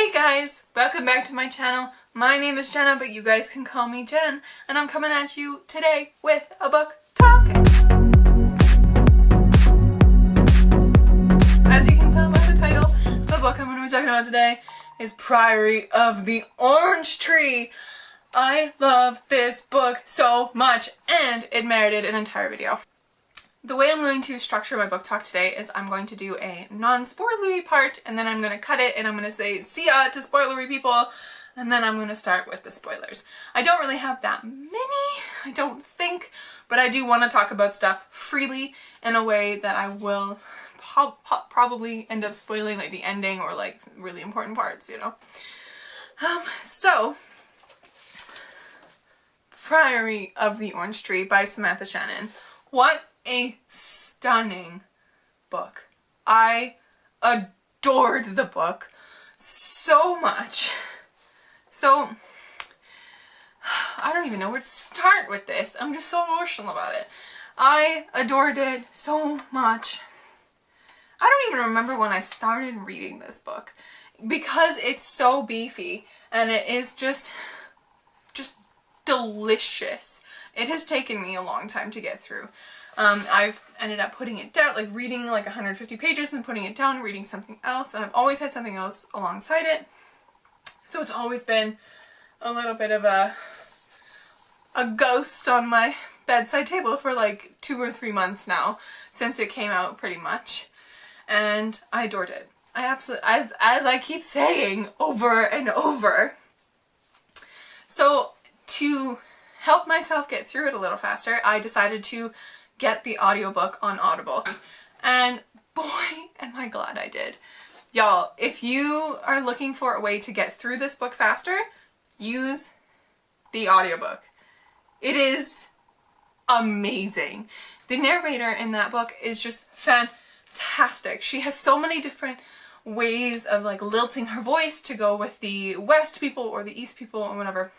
Hey guys! Welcome back to my channel. My name is Jenna, but you guys can call me Jen, and I'm coming at you today with a book talk. As you can tell by the title, the book I'm going to be talking about today is Priory of the Orange Tree. I love this book so much, and it merited an entire video. The way I'm going to structure my book talk today is I'm going to do a non-spoilery part, and then I'm going to cut it and I'm going to say see ya to spoilery people, and then I'm going to start with the spoilers. I don't really have that many, I don't think, but I do want to talk about stuff freely in a way that I will probably end up spoiling like the ending or like really important parts, you know. So, Priory of the Orange Tree by Samantha Shannon. What a stunning book. I adored the book so much. So, I don't even know where to start with this. I'm just so emotional about it. I adored it so much. I don't even remember when I started reading this book because it's so beefy and it is just delicious. It has taken me a long time to get through. I've ended up putting it down, like reading like 150 pages and putting it down, reading something else, and I've always had something else alongside it. So it's always been a little bit of a ghost on my bedside table for like 2 or 3 months now, since it came out pretty much. And I adored it. I absolutely, as I keep saying over and over. So to help myself get through it a little faster, I decided to get the audiobook on Audible. And boy, am I glad I did. Y'all, if you are looking for a way to get through this book faster, use the audiobook. It is amazing. The narrator in that book is just fantastic. She has so many different ways of like lilting her voice to go with the West people or the East people or whatever.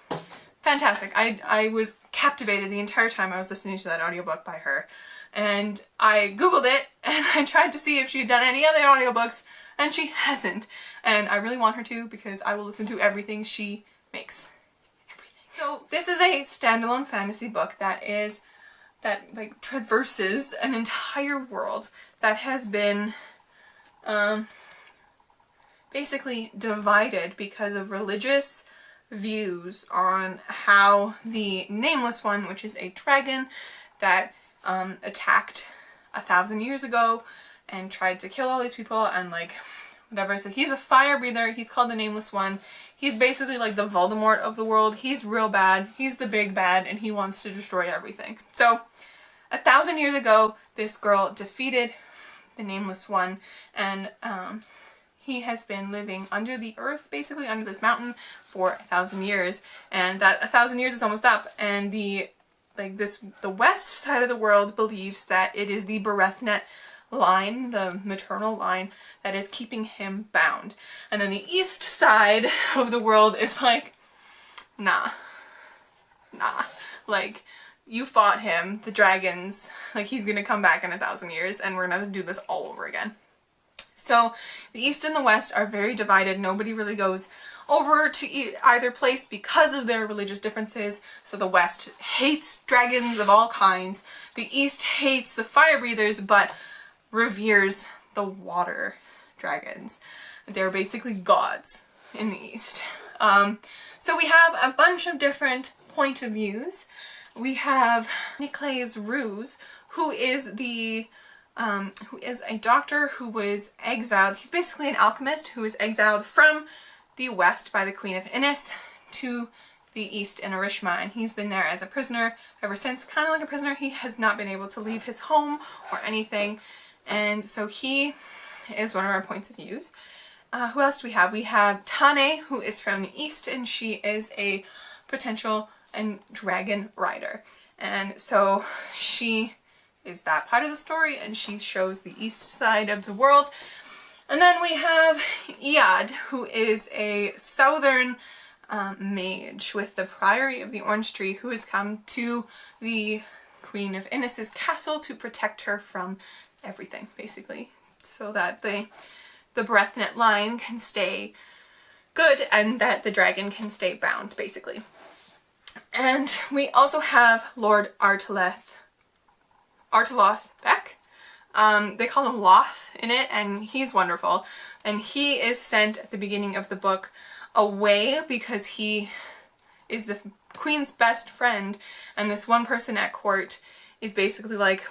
Fantastic. I was captivated the entire time I was listening to that audiobook by her. And I googled it and I tried to see if she had done any other audiobooks, and she hasn't. And I really want her to, because I will listen to everything she makes. Everything. So this is a standalone fantasy book that like traverses an entire world that has been basically divided because of religious views on how the Nameless One, which is a dragon that attacked 1,000 years ago and tried to kill all these people and like whatever. So he's a fire breather. He's called the Nameless One. He's basically like the Voldemort of the world. He's real bad. He's the big bad, and he wants to destroy everything. So 1,000 years ago, this girl defeated the Nameless One, and he has been living under the earth, basically under this mountain, for 1,000 years, and that 1,000 years is almost up, and the west side of the world believes that it is the Berethnet line, the maternal line, that is keeping him bound, and then the east side of the world is like, nah, like, you fought him, the dragons, like he's gonna come back in 1,000 years, and we're gonna do this all over again. So the East and the West are very divided. Nobody really goes over to either place because of their religious differences. So the West hates dragons of all kinds. The East hates the fire breathers but reveres the water dragons. They're basically gods in the East. So we have a bunch of different point of views. We have Nicolas Ruse, who is a doctor who was exiled. He's basically an alchemist who was exiled from the West by the Queen of Innis to the East in Arishma, and he's been there as a prisoner ever since. Kind of like a prisoner. He has not been able to leave his home or anything, and so he is one of our points of views. Who else do we have? We have Tane, who is from the East, and she is a potential dragon rider, and so she is that part of the story, and she shows the east side of the world. And then we have Iad, who is a southern mage with the Priory of the Orange Tree, who has come to the Queen of Innis's castle to protect her from everything, basically, so that the Berethnet line can stay good and that the dragon can stay bound, basically. And we also have Lord Arteloth Beck. They call him Loth in it, and he's wonderful. And he is sent at the beginning of the book away because he is the queen's best friend, and this one person at court is basically like,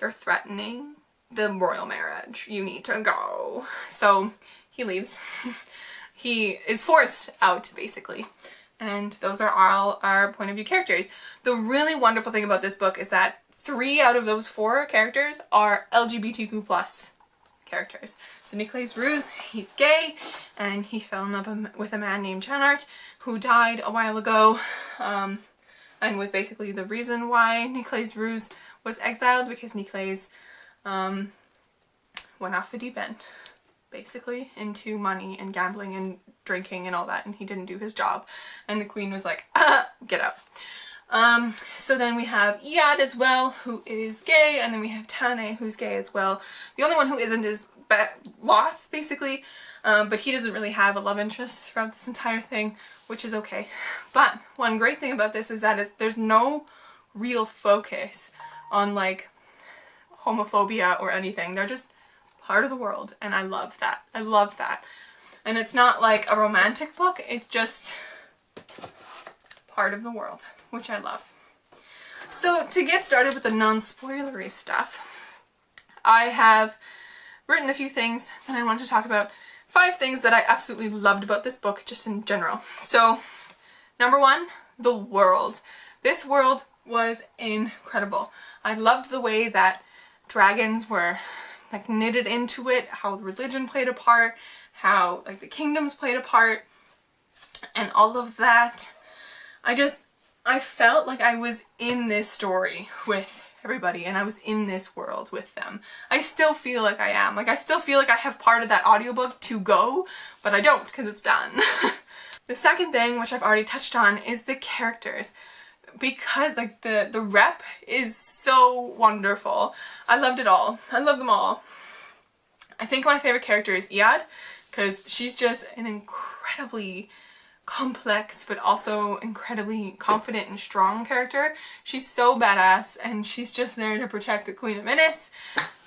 you're threatening the royal marriage, you need to go. So he leaves. He is forced out, basically. And those are all our point of view characters. The really wonderful thing about this book is that 3 out of those 4 characters are LGBTQ plus characters. So Nicolas Ruse, he's gay, and he fell in love with a man named Janart, who died a while ago, and was basically the reason why Nicolas Ruse was exiled, because Nicolas went off the deep end, basically, into money and gambling and drinking and all that, and he didn't do his job. And the queen was like, get out. So then we have Iad as well, who is gay, and then we have Tane, who's gay as well. The only one who isn't is Loth, basically, but he doesn't really have a love interest throughout this entire thing, which is okay. But one great thing about this is that there's no real focus on, like, homophobia or anything. They're just part of the world, and I love that. I love that. And it's not like a romantic book, it's just part of the world, which I love. So to get started with the non-spoilery stuff, I have written a few things that I want to talk about. 5 things that I absolutely loved about this book, just in general. So, number 1, the world. This world was incredible. I loved the way that dragons were like knitted into it, how religion played a part, how like the kingdoms played a part, and all of that. I felt like I was in this story with everybody, and I was in this world with them. I still feel like I am. Like, I still feel like I have part of that audiobook to go, but I don't, because it's done. The second thing, which I've already touched on, is the characters. Because, like, the rep is so wonderful. I loved it all. I love them all. I think my favorite character is Iad, because she's just an incredibly complex but also incredibly confident and strong character. She's so badass, and she's just there to protect the Queen of Minas,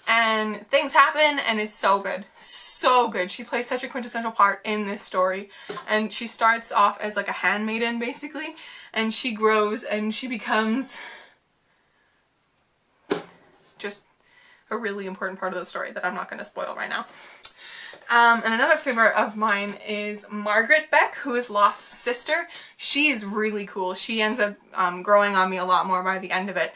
and things happen, and it's so good. So good. She plays such a quintessential part in this story, and she starts off as like a handmaiden, basically, and she grows and she becomes just a really important part of the story that I'm not going to spoil right now. And another favorite of mine is Margaret Beck, who is Loth's sister. She is really cool. She ends up growing on me a lot more by the end of it,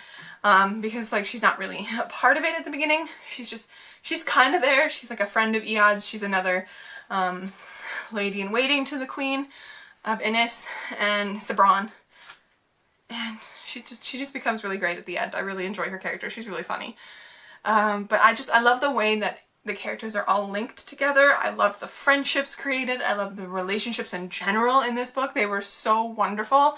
because like she's not really a part of it at the beginning. She's kind of there. She's like a friend of Iad's. She's another lady in waiting to the Queen of Innis and Sabron, and she just becomes really great at the end. I really enjoy her character. She's really funny. But I love the way that the characters are all linked together. I love the friendships created. I love the relationships in general in this book. They were so wonderful.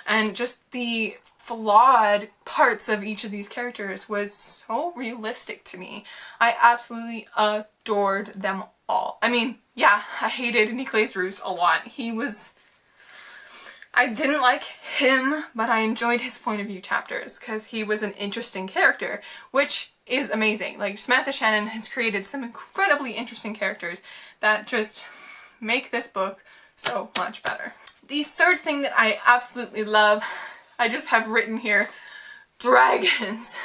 And just the flawed parts of each of these characters was so realistic to me. I absolutely adored them all. I mean, yeah, I hated Nicolas Ruse a lot. I didn't like him, but I enjoyed his point of view chapters because he was an interesting character, which is amazing. Like, Samantha Shannon has created some incredibly interesting characters that just make this book so much better. The third thing that I absolutely love, I just have written here, dragons.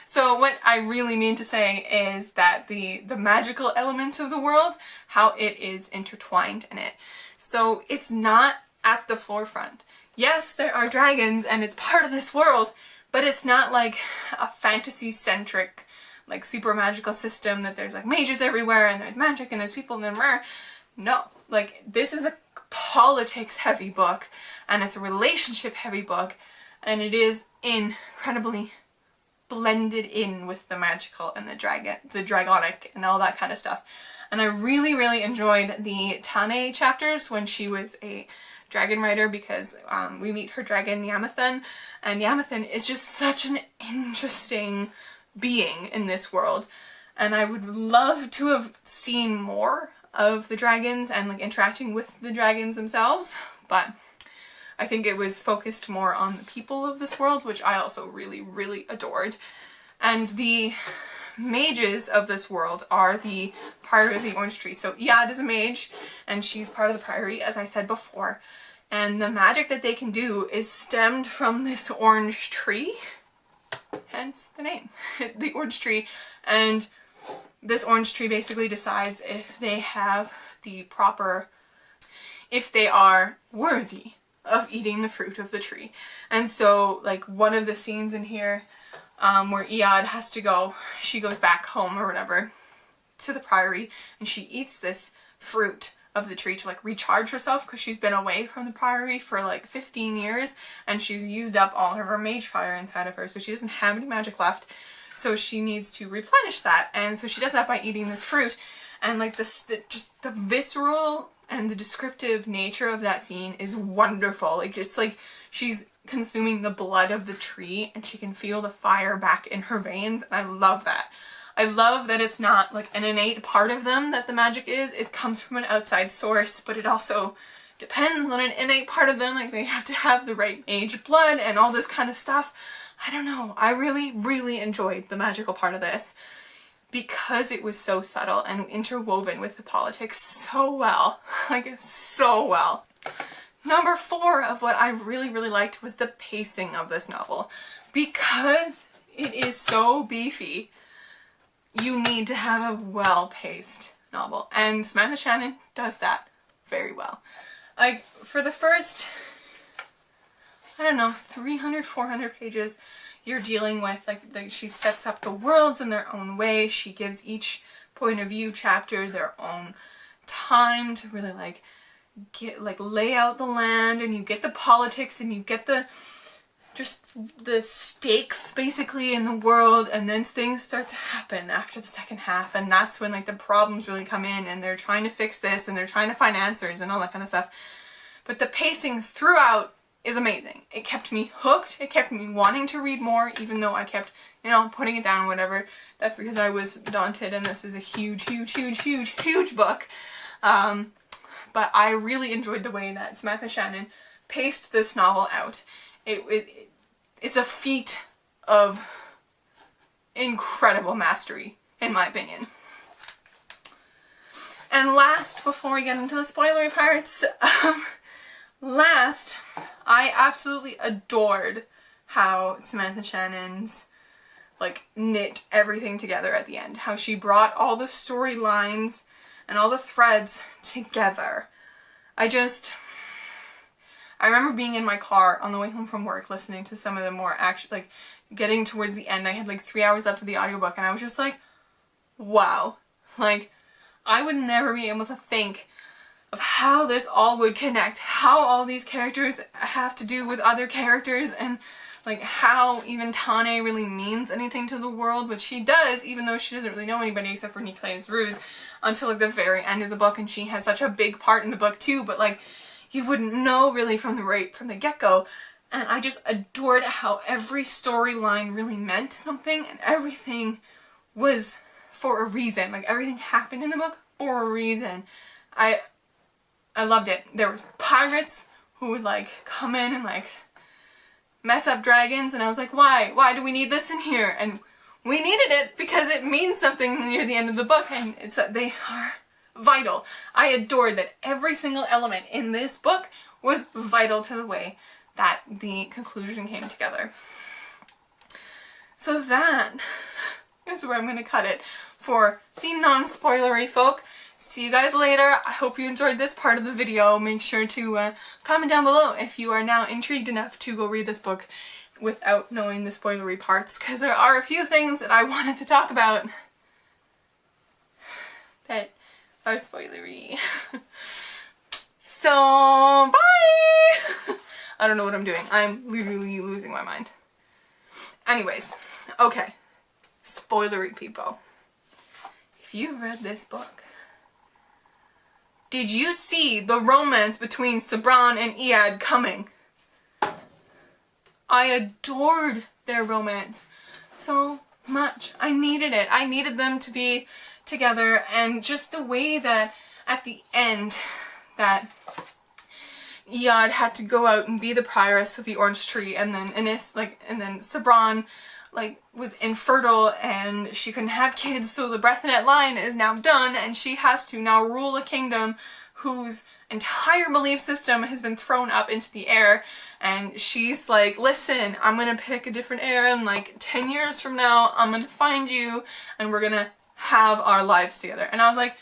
So what I really mean to say is that the magical element of the world, how it is intertwined in it. So it's not at the forefront. Yes, there are dragons and it's part of this world, but it's not like a fantasy-centric, like super magical system that there's like mages everywhere and there's magic and there's people and then no. Like, this is a politics-heavy book, and it's a relationship-heavy book, and it is incredibly blended in with the magical and the dragonic and all that kind of stuff. And I really, really enjoyed the Tane chapters when she was a dragon rider, because we meet her dragon Yamathan, and Yamathan is just such an interesting being in this world, and I would love to have seen more of the dragons and like interacting with the dragons themselves, but I think it was focused more on the people of this world, which I also really, really adored. And the mages of this world are the Priory of the Orange Tree. So Iad is a mage, and she's part of the Priory, as I said before. And the magic that they can do is stemmed from this orange tree, hence the name, the orange tree. And this orange tree basically decides if they have the proper, if they are worthy of eating the fruit of the tree. And so like one of the scenes in here where Iad has to go, she goes back home or whatever to the Priory, and she eats this fruit of the tree to like recharge herself because she's been away from the Priory for like 15 years and she's used up all of her mage fire inside of her, so she doesn't have any magic left, so she needs to replenish that. And so she does that by eating this fruit. And like just the visceral and the descriptive nature of that scene is wonderful. Like it's like she's consuming the blood of the tree and she can feel the fire back in her veins, and I love that. I love that it's not like an innate part of them that the magic is, it comes from an outside source, but it also depends on an innate part of them, like they have to have the right mage blood and all this kind of stuff. I don't know, I really, really enjoyed the magical part of this because it was so subtle and interwoven with the politics so well, like so well. Number 4 of what I really, really liked was the pacing of this novel. Because it is so beefy, you need to have a well-paced novel. And Samantha Shannon does that very well. Like, for the first, I don't know, 300, 400 pages, you're dealing with, like she sets up the worlds in their own way. She gives each point of view chapter their own time to really lay out the land, and you get the politics and you get the stakes basically in the world, and then things start to happen after the second half, and that's when like the problems really come in and they're trying to fix this and they're trying to find answers and all that kind of stuff. But the pacing throughout is amazing. It kept me hooked. It kept me wanting to read more, even though I kept, you know, putting it down, whatever. That's because I was daunted, and this is a huge, huge, huge, huge, huge book. But I really enjoyed the way that Samantha Shannon paced this novel out. It's a feat of incredible mastery, in my opinion. And last, before we get into the spoilery parts, last, I absolutely adored how Samantha Shannon's knit everything together at the end. How she brought all the storylines and all the threads together. I remember being in my car on the way home from work listening to some of the more getting towards the end. I had 3 hours left of the audiobook and I was just like, wow. I would never be able to think of how this all would connect, how all these characters have to do with other characters, and how even Tane really means anything to the world, which she does, even though she doesn't really know anybody except for Nicolaus Ruse until the very end of the book, and she has such a big part in the book too, but you wouldn't know really from the get-go. And I just adored how every storyline really meant something, and everything was for a reason. Everything happened in the book for a reason. I loved it. There was pirates who would come in and mess up dragons, and I was like, why? Why do we need this in here? And we needed it because it means something near the end of the book, and they are vital. I adored that every single element in this book was vital to the way that the conclusion came together. So that is where I'm going to cut it for the non-spoilery folk. See you guys later. I hope you enjoyed this part of the video. Make sure to comment down below if you are now intrigued enough to go read this book without knowing the spoilery parts, because there are a few things that I wanted to talk about that are spoilery. So, bye! I don't know what I'm doing. I'm literally losing my mind. Anyways, okay. Spoilery people. If you've read this book, did you see the romance between Sabran and Iad coming? I adored their romance so much. I needed it. I needed them to be together, and just the way that at the end that Iad had to go out and be the prioress of the orange tree, and then Sabran was infertile and she couldn't have kids, so the Breathinet line is now done and she has to now rule a kingdom whose entire belief system has been thrown up into the air, and she's like, listen, I'm gonna pick a different era, and 10 years from now I'm gonna find you and we're gonna have our lives together. And I was like,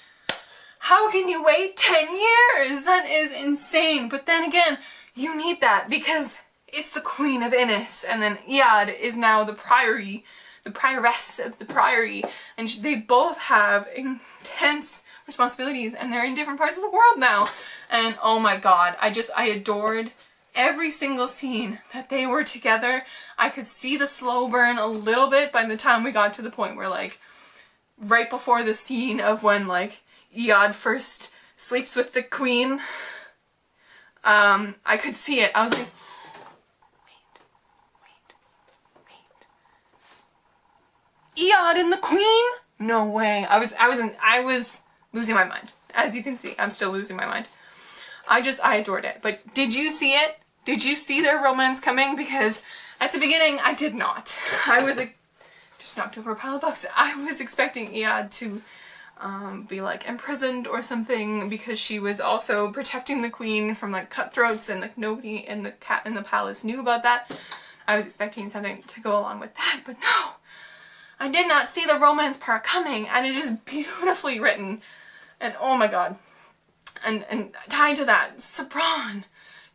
how can you wait 10 years? That is insane. But then again, you need that because it's the Queen of Innis, and then Iad is now the Priory, the prioress of the Priory, and they both have intense responsibilities, and they're in different parts of the world now. And oh my god, I adored every single scene that they were together. I could see the slow burn a little bit by the time we got to the point where right before the scene of when Iad first sleeps with the queen, I could see it. I was like, wait. Iad and the queen? No way. I was losing my mind. As you can see, I'm still losing my mind. I adored it. But did you see it? Did you see their romance coming? Because at the beginning, I did not. I was just knocked over a pile of books. I was expecting Iad to be imprisoned or something, because she was also protecting the queen from cutthroats, and nobody in the palace knew about that. I was expecting something to go along with that, but no. I did not see the romance part coming, and it is beautifully written. And oh my god. And tied to that, Sabran,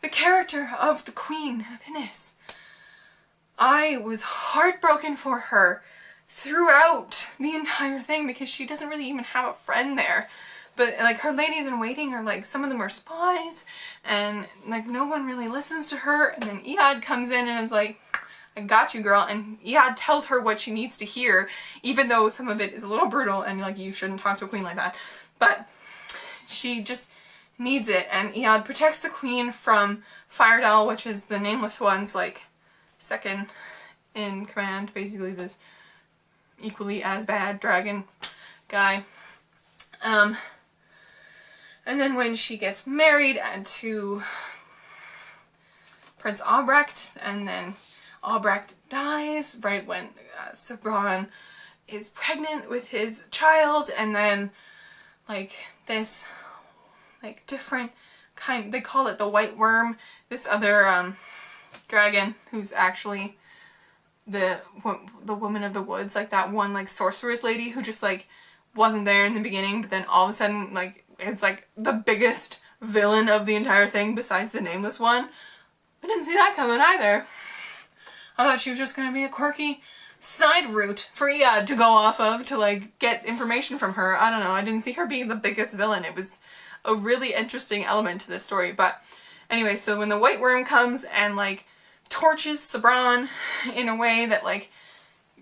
the character of the Queen of Innis. I was heartbroken for her throughout the entire thing, because she doesn't really even have a friend there. But her ladies in waiting are some of them are spies, and no one really listens to her. And then Iad comes in and is like, I got you, girl. And Iad tells her what she needs to hear, even though some of it is a little brutal and you shouldn't talk to a queen like that. But she just needs it, and Iad protects the queen from Firedal, which is the Nameless One's second in command, basically this equally as bad dragon guy. And then when she gets married to Prince Albrecht, and then Albrecht dies right when Sabran is pregnant with his child, and then this different kind, they call it the White Worm, this other dragon who's actually the woman of the woods, that one sorceress lady who just wasn't there in the beginning, but then all of a sudden it's the biggest villain of the entire thing besides the Nameless One. I didn't see that coming either. I thought she was just gonna be a quirky side route for Iad to go off of to get information from her. I don't know, I didn't see her being the biggest villain. It was a really interesting element to this story. But anyway, so when the White Worm comes and torches Sabran in a way that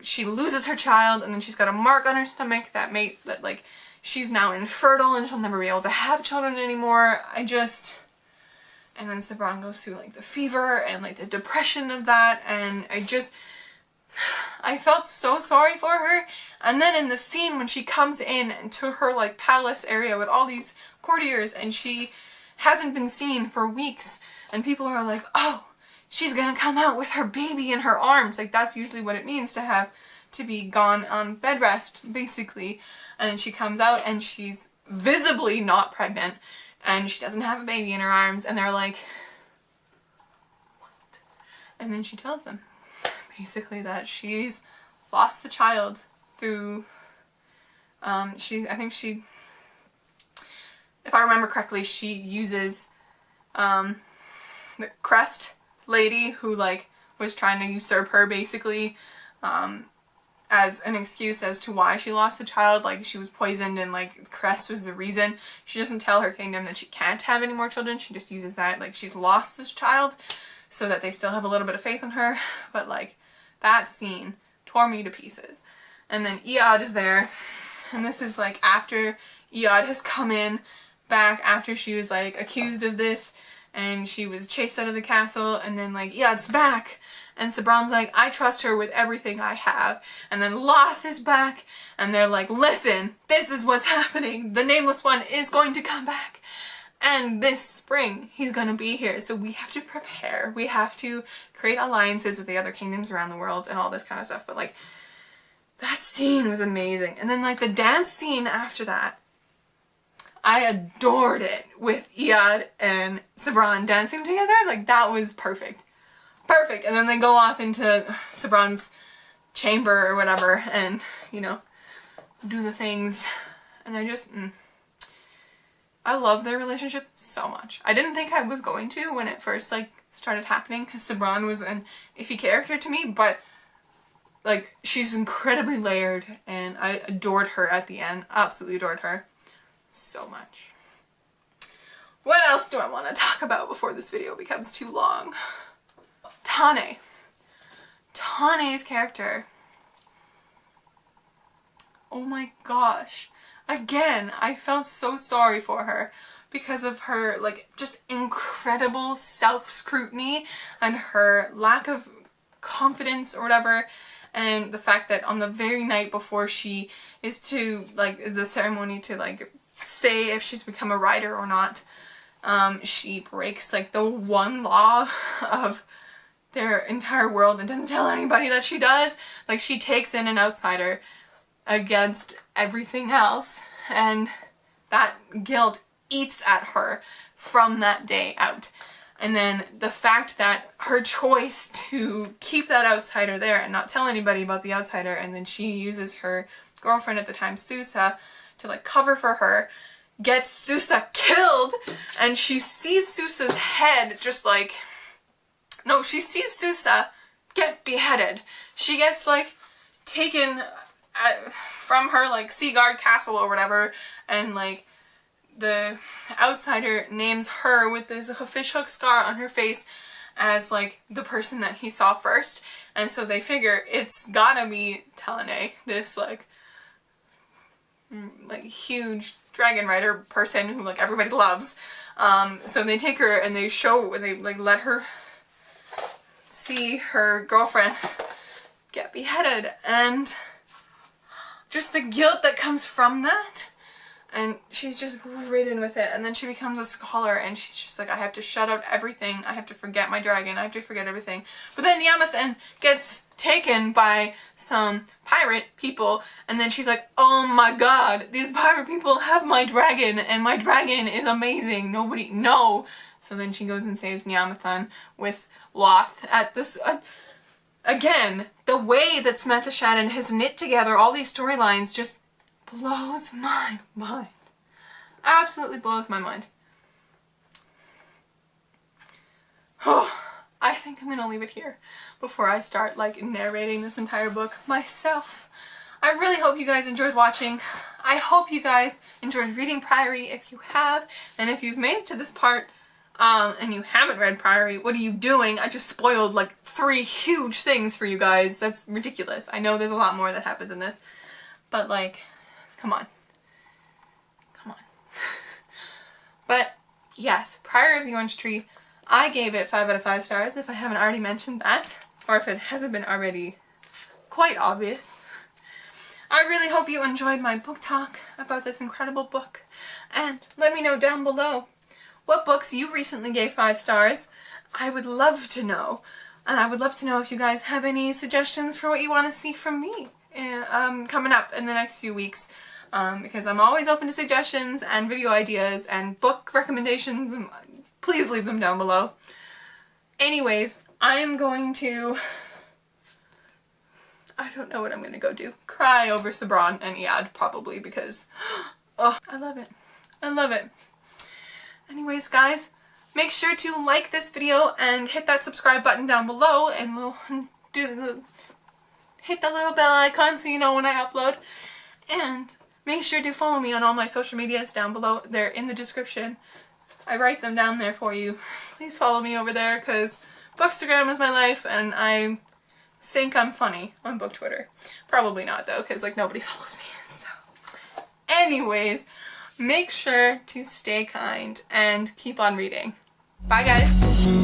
she loses her child, and then she's got a mark on her stomach that she's now infertile and she'll never be able to have children anymore. And then Sabran goes through the fever and the depression of that, and I felt so sorry for her. And then in the scene when she comes in to her palace area with all these courtiers, and she hasn't been seen for weeks, and people are like, oh, she's gonna come out with her baby in her arms. That's usually what it means to be gone on bed rest, basically. And she comes out and she's visibly not pregnant, and she doesn't have a baby in her arms, and they're like, what? And then she tells them basically that she's lost the child through I think if I remember correctly, she uses the Crest lady who was trying to usurp her, basically, as an excuse as to why she lost the child. She was poisoned, and Crest was the reason. She doesn't tell her kingdom that she can't have any more children. She just uses that she's lost this child so that they still have a little bit of faith in her. But that scene tore me to pieces. And then Iad is there, and this is after Iad has come in back after she was accused of this, and she was chased out of the castle, and then like, yeah, it's back. And Sabran's like, I trust her with everything I have. And then Loth is back, and they're like, listen, this is what's happening. The Nameless One is going to come back. And this spring, he's gonna be here. So we have to prepare. We have to create alliances with the other kingdoms around the world and all this kind of stuff. But like, that scene was amazing. And then like the dance scene after that, I adored it with Iad and Sabran dancing together. Like, that was perfect. Perfect. And then they go off into Sabran's chamber or whatever and, you know, do the things. And I just, I love their relationship so much. I didn't think I was going to when it first, like, started happening, because Sabran was an iffy character to me, but, like, she's incredibly layered, and I adored her at the end. Absolutely adored her so much. What else do I want to talk about before this video becomes too long? Tane. Tane's character. Oh my gosh. Again, I felt so sorry for her because of her, like, just incredible self-scrutiny and her lack of confidence or whatever, and the fact that on the very night before she is to, like, the ceremony to, like, say if she's become a rider or not, she breaks, like, the one law of their entire world and doesn't tell anybody that she does. Like, she takes in an outsider against everything else, and that guilt eats at her from that day out. And then the fact that her choice to keep that outsider there and not tell anybody about the outsider, and then she uses her girlfriend at the time, Susa, to like cover for her, gets Susa killed, and she sees Susa's head just like, no, she sees Susa get beheaded. She gets like taken from her like sea guard castle or whatever, and like the outsider names her with this fishhook scar on her face as like the person that he saw first, and so they figure it's gotta be Tane, this like huge dragon rider person who like everybody loves. So they take her and they like let her see her girlfriend get beheaded, and just the guilt that comes from that, and she's just ridden with it. And then she becomes a scholar, and she's just like, I have to shut out everything, I have to forget my dragon, I have to forget everything. But then Yamathan gets taken by some pirate people, and then she's like, oh my god, these pirate people have my dragon, and my dragon is amazing, nobody, no. So then she goes and saves Yamathan with Loth at this, again, the way that Samantha Shannon has knit together all these storylines just blows my mind. Absolutely blows my mind. Oh, I think I'm gonna leave it here before I start like narrating this entire book myself. I really hope you guys enjoyed watching. I hope you guys enjoyed reading Priory if you have, and if you've made it to this part and you haven't read Priory, what are you doing? I just spoiled like 3 huge things for you guys. That's ridiculous. I know there's a lot more that happens in this, but like, come on. Come on. But yes, Priory of the Orange Tree, I gave it 5 out of 5 stars if I haven't already mentioned that, or if it hasn't been already quite obvious. I really hope you enjoyed my book talk about this incredible book, and let me know down below what books you recently gave 5 stars. I would love to know. And I would love to know if you guys have any suggestions for what you want to see from me coming up in the next few weeks. Because I'm always open to suggestions and video ideas and book recommendations. And please leave them down below. Anyways, I'm going to... I don't know what I'm going to go do. Cry over Sabran and Iad probably, because... oh, I love it. I love it. Anyways, guys, make sure to like this video and hit that subscribe button down below, and we'll hit the little bell icon so you know when I upload. And make sure to follow me on all my social medias down below. They're in the description. I write them down there for you. Please follow me over there, because Bookstagram is my life, and I think I'm funny on Book Twitter. Probably not though, because like nobody follows me. So, anyways, make sure to stay kind and keep on reading. Bye guys.